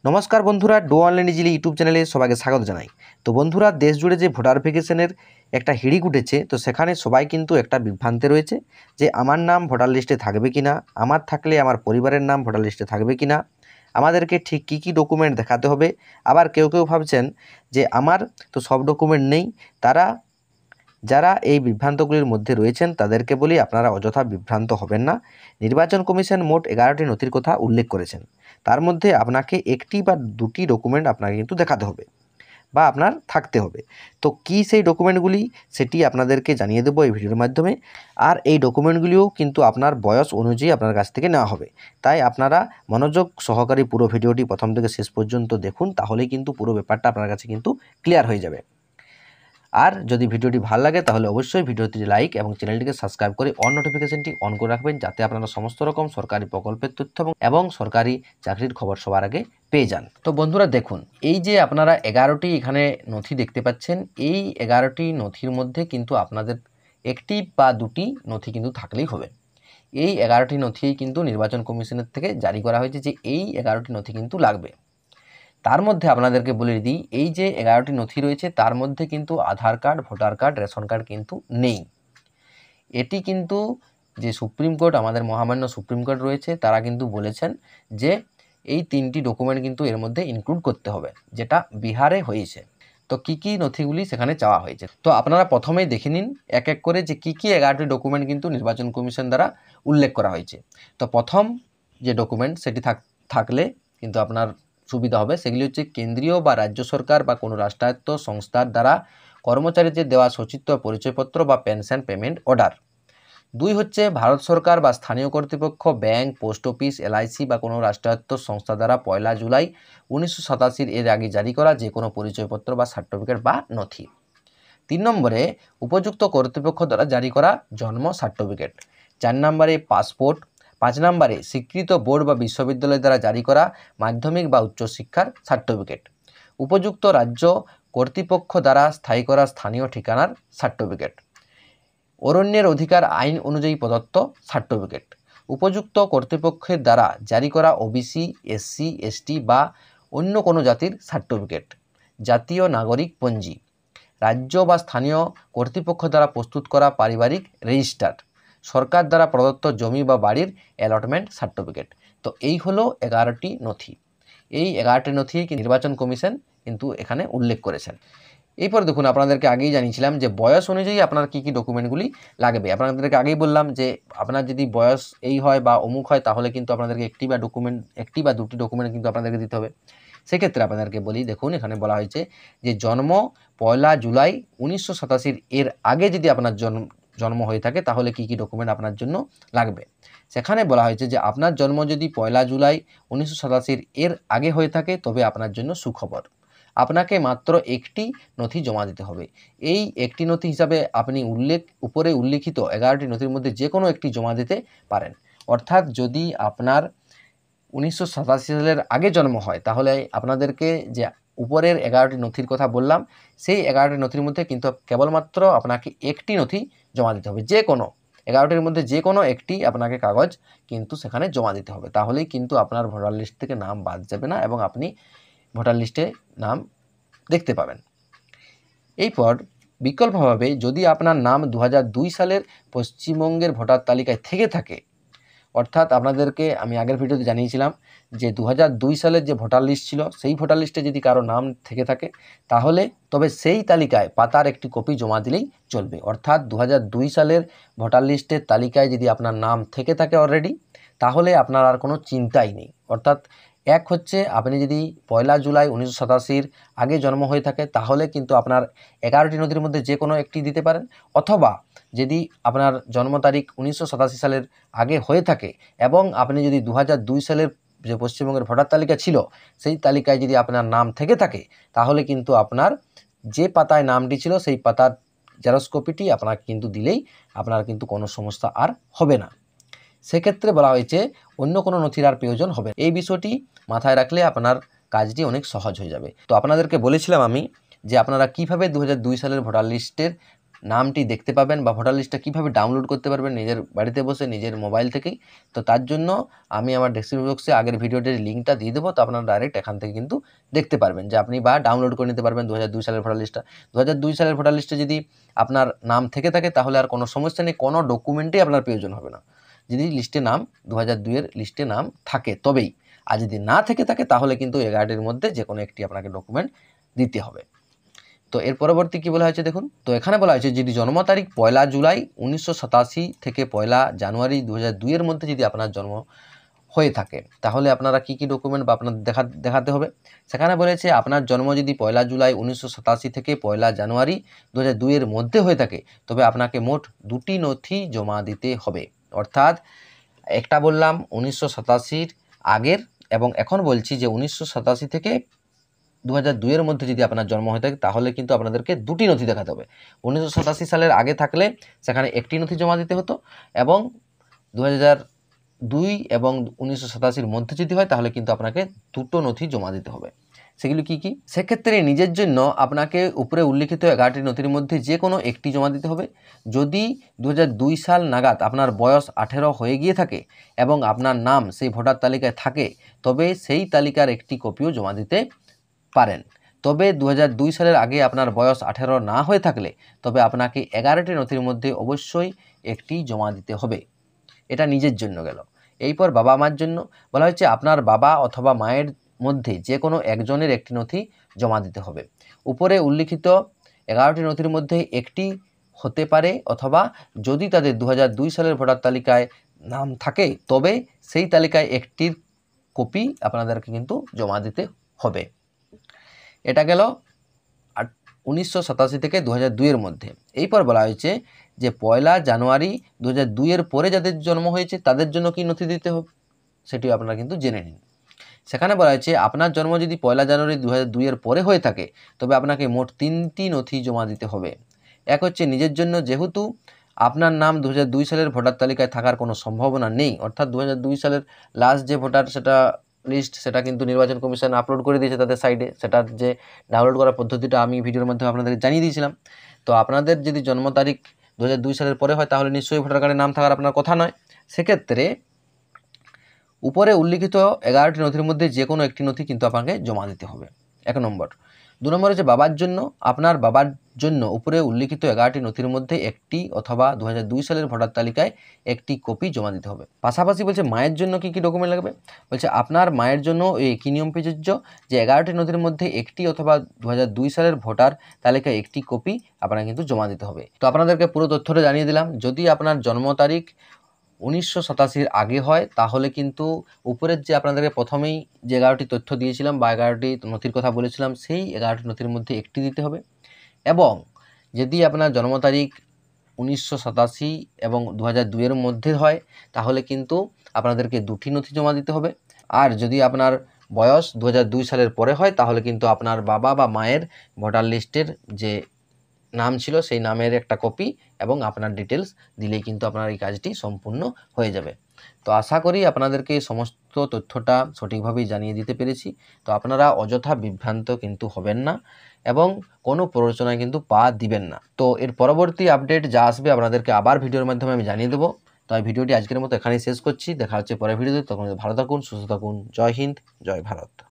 নমস্কার বন্ধুরা, do online easily YouTube চ্যানেলে সবাইকে স্বাগত জানাই। তো বন্ধুরা, দেশ জুড়ে যে ভোটার ভেরিফিকেশনের একটা হিড়িক উঠেছে, তো সেখানে সবাই কিন্তু একটা বিভ্রান্তে রয়েছে যে আমার নাম ভোটার লিস্টে থাকবে কি না, আমার থাকলে আমার পরিবারের নাম ভোটার লিস্টে থাকবে কি না, আমাদেরকে ঠিক কী কী ডকুমেন্ট দেখাতে হবে। আবার কেউ কেউ ভাবছেন যে আমার তো সব ডকুমেন্ট নেই। যারা এই বিভ্রান্তগুলির মধ্যে রয়েছেন তাদেরকে বলি, আপনারা অযথা বিভ্রান্ত হবেন না। নির্বাচন কমিশন মোট 11টি নথির কথা উল্লেখ করেছেন। তার মধ্যে আপনাকে একটি বা দুটি ডকুমেন্ট আপনাকে কিন্তু দেখাতে হবে বা আপনার থাকতে হবে। তো কী সেই ডকুমেন্টগুলি, সেটি আপনাদেরকে জানিয়ে দেবো এই ভিডিওর মাধ্যমে। আর এই ডকুমেন্টগুলিও কিন্তু আপনার বয়স অনুযায়ী আপনার কাছ থেকে নেওয়া হবে। তাই আপনারা মনোযোগ সহকারে পুরো ভিডিওটি প্রথম থেকে শেষ পর্যন্ত দেখুন, তাহলেই কিন্তু পুরো ব্যাপারটা আপনার কাছে কিন্তু ক্লিয়ার হয়ে যাবে। আর যদি ভিডিওটি ভালো লাগে তাহলে অবশ্যই ভিডিওটি লাইক এবং চ্যানেলটিকে সাবস্ক্রাইব করে অন নোটিফিকেশনটি অন করে রাখবেন, যাতে আপনারা সমস্ত রকম সরকারি প্রকল্পের তথ্য এবং সরকারি চাকরির খবর সবার আগে পেয়ে যান। তো বন্ধুরা দেখুন, এই যে আপনারা 11টি এখানে নথি দেখতে পাচ্ছেন, এই 11টি নথির মধ্যে কিন্তু আপনাদের একটি বা দুটি নথি কিন্তু থাকলেই হবে। এই 11টি নথি কিন্তু নির্বাচন কমিশনের থেকে জারি করা হয়েছে যে এই 11টি নথি কিন্তু লাগবে। তার মধ্যে আপনাদেরকে বলে দিই, এই যে 11টি নথি রয়েছে তার মধ্যে কিন্তু Aadhaar card, voter card, ration card কিন্তু নেই। এটি কিন্তু যে সুপ্রিম কোর্ট, আমাদের মহামান্য সুপ্রিম কোর্ট রয়েছে, তারা কিন্তু বলেছেন যে এই 3টি ডকুমেন্ট কিন্তু এর মধ্যে ইনক্লুড করতে হবে, যেটা বিহারে হয়েছে। তো কী কী নথিগুলি সেখানে চাওয়া হয়েছে, তো আপনারা প্রথমেই দেখে নিন এক এক করে যে কী কী 11টি ডকুমেন্ট কিন্তু নির্বাচন কমিশন দ্বারা উল্লেখ করা হয়েছে। তো প্রথম যে ডকুমেন্ট সেটি থাকলে কিন্তু আপনার সুবিধা হবে, সেগুলি হচ্ছে কেন্দ্রীয় বা রাজ্য সরকার বা কোনো রাষ্ট্রায়ত্ত সংস্থার দ্বারা কর্মচারীদের দেওয়া সচিত্র পরিচয়পত্র বা পেনশন পেমেন্ট অর্ডার। 2 হচ্ছে ভারত সরকার বা স্থানীয় কর্তৃপক্ষ, ব্যাংক, পোস্ট অফিস, এলআইসি বা কোনো রাষ্ট্রায়ত্ত সংস্থা দ্বারা 1 জুলাই 1987 এর আগে জারি করা যে কোনো পরিচয়পত্র বা সার্টিফিকেট বা নথি। 3 নম্বরে উপযুক্ত কর্তৃপক্ষ দ্বারা জারি করা জন্ম সার্টিফিকেট। 4 নম্বরে পাসপোর্ট। 5 নম্বরে স্বীকৃত বোর্ড বা বিশ্ববিদ্যালয় দ্বারা জারি করা মাধ্যমিক বা উচ্চশিক্ষার সার্টিফিকেট। উপযুক্ত রাজ্য কর্তৃপক্ষ দ্বারা স্থায়ী করা স্থানীয় ঠিকানার সার্টিফিকেট। অরণ্যের অধিকার আইন অনুযায়ী প্রদত্ত সার্টিফিকেট। উপযুক্ত কর্তৃপক্ষের দ্বারা জারি করা ওবিসি, এসসি, এসটি বা অন্য কোনো জাতির সার্টিফিকেট। জাতীয় নাগরিক পঞ্জি। রাজ্য বা স্থানীয় কর্তৃপক্ষ দ্বারা প্রস্তুত করা পারিবারিক রেজিস্টার। সরকার দ্বারা প্রদত্ত জমি বা বাড়ির অ্যালটমেন্ট সার্টিফিকেট। তো এই হলো 11টি নথি। এই 11টি নথি নির্বাচন কমিশন কিন্তু এখানে উল্লেখ করেছেন। এরপর দেখুন, আপনাদেরকে আগেই জানিয়েছিলাম যে বয়স অনুযায়ী আপনার কী কী ডকুমেন্টগুলি লাগবে। আপনাদেরকে আগেই বললাম যে আপনার যদি বয়স এই হয় বা অমুক হয়, তাহলে কিন্তু আপনাদেরকে একটি বা দুটি ডকুমেন্ট কিন্তু আপনাদেরকে দিতে হবে। সেক্ষেত্রে আপনাদেরকে বলি, দেখুন এখানে বলা হয়েছে যে জন্ম 1 জুলাই 1987 এর আগে যদি আপনার জন্ম হয়ে থাকে তাহলে কী কী ডকুমেন্ট আপনার জন্য লাগবে। সেখানে বলা হয়েছে যে আপনার জন্ম যদি 1 জুলাই 1987 এর আগে হয়ে থাকে তবে আপনার জন্য সুখবর। আপনাকে মাত্র একটি নথি জমা দিতে হবে। এই একটি নথি হিসাবে আপনি উপরে উল্লিখিত 11টি নথির মধ্যে যে কোনো একটি জমা দিতে পারেন। অর্থাৎ যদি আপনার 1987 সালের আগে জন্ম হয় তাহলে আপনাদেরকে যে উপরের 11টি নথির কথা বললাম, সেই 11টি নথির মধ্যে কিন্তু কেবলমাত্র আপনাকে একটি নথি জমা দিতে হবে। যে কোনো 11টির মধ্যে যে কোনো একটি আপনাকে কাগজ কিন্তু সেখানে জমা দিতে হবে, তাহলেই কিন্তু আপনার ভোটার লিস্ট থেকে নাম বাদ যাবে না এবং আপনি ভোটার লিস্টে নাম দেখতে পাবেন। এরপর বিকল্পভাবে যদি আপনার নাম 2002 সালের পশ্চিমবঙ্গের ভোটার তালিকায় থেকে থাকে, অর্থাৎ আপনাদেরকে আমি আগের ভিডিওতে জানিয়েছিলাম যে 2002 সালের যে ভোটার লিস্ট ছিল, সেই ভোটার লিস্টে যদি কারো নাম থেকে থাকে তাহলে তবে সেই তালিকায় পাতার একটি কপি জমা দিলেই চলবে। অর্থাৎ 2002 সালের ভোটার লিস্টের তালিকায় যদি আপনার নাম থেকে থাকে অলরেডি, তাহলে আপনার আর কোনো চিন্তাই নেই। অর্থাৎ এক হচ্ছে আপনি যদি 1 জুলাই 1987 আগে জন্ম হয়ে থাকে তাহলে কিন্তু আপনার 11টি নথির মধ্যে যে কোনো একটি দিতে পারেন, অথবা যদি আপনার জন্ম তারিখ 1987 সালের আগে হয়ে থাকে এবং আপনি যদি 2002 সালের যে পশ্চিমবঙ্গের ভোটার তালিকা ছিল সেই তালিকায় যদি আপনার নাম থেকে থাকে তাহলে কিন্তু আপনার যে পাতায় নামটি ছিল সেই পাতার জেরক্স কপিটি আপনাকে কিন্তু দিলেই আপনার কিন্তু কোনো সমস্যা আর হবে না। সেক্ষেত্রে বলা হয়েছে অন্য কোনো নথির আর প্রয়োজন হবে। এই বিষয়টি মাথায় রাখলে আপনার কাজটি অনেক সহজ হয়ে যাবে। তো আপনাদেরকে বলেছিলাম আমি যে আপনারা কিভাবে 2002 সালের ভোটার লিস্টের নামটি দেখতে পাবেন বা ভোটার লিস্টটা কীভাবে ডাউনলোড করতে পারবেন নিজের বাড়িতে বসে নিজের মোবাইল থেকেই। তো তার জন্য আমি আমার ডেসক্রিপশন বক্সে আগের ভিডিওটির লিঙ্কটা দিয়ে দেবো, তো আপনারা ডাইরেক্ট এখান থেকে কিন্তু দেখতে পারবেন যে আপনি বা ডাউনলোড করে নিতে পারবেন 2002 সালের ভোটার লিস্টটা। 2002 সালের ভোটার লিস্টে যদি আপনার নাম থেকে থাকে তাহলে আর কোনো সমস্যা নেই, কোনো ডকুমেন্টই আপনার প্রয়োজন হবে না। যদি লিস্টে নাম 2002 এর লিস্টে নাম থাকে তবেই, আর যদি না থেকে থাকে তাহলে কিন্তু 11টির মধ্যে যে কোনো একটি আপনাকে ডকুমেন্ট দিতে হবে। তো এর পরবর্তী কী বলা হয়েছে দেখুন, তো এখানে বলা হয়েছে যদি জন্ম তারিখ 1 জুলাই 1987 থেকে 1 জানুয়ারি 2002 এর মধ্যে যদি আপনার জন্ম হয়ে থাকে তাহলে আপনারা কি কি ডকুমেন্ট বা আপনার দেখাতে হবে। সেখানে বলেছে আপনার জন্ম যদি 1 জুলাই 1987 থেকে 1 জানুয়ারি 2002 এর মধ্যে হয়ে থাকে তবে আপনাকে মোট 2টি নথি জমা দিতে হবে। অর্থাৎ একটা বললাম 1987 আগের, এবং এখন বলছি যে 1987 থেকে 2002 এর মধ্যে যদি আপনার জন্ম হয়ে থাকে তাহলে কিন্তু আপনাদেরকে 2টি নথি দেখাতে হবে। 1987 সালের আগে থাকলে সেখানে একটি নথি জমা দিতে হতো, এবং 2002 এবং 1987-র মধ্যে যদি হয় তাহলে কিন্তু আপনাকে 2টো নথি জমা দিতে হবে। সেগুলো কি কি? সেক্ষেত্রে নিজের জন্য আপনাকে উপরে উল্লিখিত 11টি নথির মধ্যে যে কোনো একটি জমা দিতে হবে। যদি 2002 সাল নাগাদ আপনার বয়স 18 হয়ে গিয়ে থাকে এবং আপনার নাম সেই ভোটার তালিকায় থাকে তবে সেই তালিকার একটি কপিও জমা দিতে পারেন। তবে 2002 সালের আগে আপনার বয়স 18 না হয়ে থাকলে তবে আপনাকে 11টি নথির মধ্যে অবশ্যই একটি জমা দিতে হবে। এটা নিজের জন্য গেল। এরপর বাবা মার জন্য বলা হয়েছে আপনার বাবা অথবা মায়ের মধ্যে যে কোনো একজনের একটি নথি জমা দিতে হবে। উপরে উল্লিখিত 11টি নথির মধ্যে একটি হতে পারে, অথবা যদি তাদের 2002 সালের ভোটার তালিকায় নাম থাকে তবে সেই তালিকায় একটির কপি আপনাদেরকে কিন্তু জমা দিতে হবে। এটা গেল 1987 থেকে 2002 এর মধ্যে। এরপর বলা হয়েছে যে 1 জানুয়ারি 2002 এর পরে যাদের জন্ম হয়েছে তাদের জন্য কি নথি দিতে হবে সেটিও আপনারা কিন্তু জেনে নিন। সেখানে বলা হয়েছে আপনার জন্ম যদি 1 জানুয়ারি 2002 এর পরে হয়ে থাকে তবে আপনাকে মোট 3টি নথি জমা দিতে হবে। এক হচ্ছে নিজের জন্য, যেহেতু আপনার নাম 2002 সালের ভোটার তালিকায় থাকার কোনো সম্ভাবনা নেই, অর্থাৎ 2002 সালের লাস্ট যে ভোটার সেটা লিস্ট সেটা কিন্তু নির্বাচন কমিশন আপলোড করে দিয়েছে তাদের সাইডে, সেটার যে ডাউনলোড করার পদ্ধতিটা আমি ভিডিওর মাধ্যমে আপনাদের জানিয়ে দিয়েছিলাম। তো আপনাদের যদি জন্ম তারিখ 2002 সালের পরে হয় তাহলে নিশ্চয়ই ভোটার কার্ডে নাম থাকার আপনার কথা নয়। সেক্ষেত্রে উপরে উল্লিখিত 11টি নথির মধ্যে যে কোনো একটি নথি কিন্তু আপনাকে জমা দিতে হবে, 1 নম্বর। 2 নম্বর হচ্ছে বাবার জন্য, আপনার বাবার জন্য উপরে উল্লিখিত 11টি নথির মধ্যে একটি অথবা 2002 সালের ভোটার তালিকায় একটি কপি জমা দিতে হবে। পাশাপাশি বলছে মায়ের জন্য কি কি ডকুমেন্ট লাগবে, বলছে আপনার মায়ের জন্য এই একই নিয়ম প্রযোজ্য যে 11টি নথির মধ্যে একটি অথবা 2002 সালের ভোটার তালিকায় একটি কপি আপনারা কিন্তু জমা দিতে হবে। তো আপনাদেরকে পুরো তথ্যটা জানিয়ে দিলাম। যদি আপনার জন্ম তারিখ 1987-র আগে হয় তাহলে কিন্তু উপরের যে আপনাদেরকে প্রথমেই যে 11টি তথ্য দিয়েছিলাম বা 11টি নথির কথা বলেছিলাম সেই 11টি নথির মধ্যে একটি দিতে হবে, এবং যদি আপনার জন্ম তারিখ 1987 এবং 2002 এর মধ্যে হয় তাহলে কিন্তু আপনাদেরকে 2টি নথি জমা দিতে হবে। আর যদি আপনার বয়স 2002 সালের পরে হয় তাহলে কিন্তু আপনার বাবা বা মায়ের ভোটার লিস্টের যে নাম ছিল সেই নামের একটা কপি এবং আপনার ডিটেলস দিলেই কিন্তু আপনার এই কাজটি সম্পূর্ণ হয়ে যাবে। তো আশা করি আপনাদেরকে সমস্ত তথ্যটা সঠিকভাবেই জানিয়ে দিতে পেরেছি। তো আপনারা অযথা বিভ্রান্ত কিন্তু হবেন না এবং কোনো প্ররোচনায় কিন্তু পা দিবেন না। তো এর পরবর্তী আপডেট যা আসবে আপনাদেরকে আবার ভিডিওর মাধ্যমে আমি জানিয়ে দেবো। তো এই ভিডিওটি আজকের মতো এখানেই শেষ করছি। দেখা হচ্ছে পরের ভিডিওতে। তখন ভালো থাকুন, সুস্থ থাকুন। জয় হিন্দ, জয় ভারত।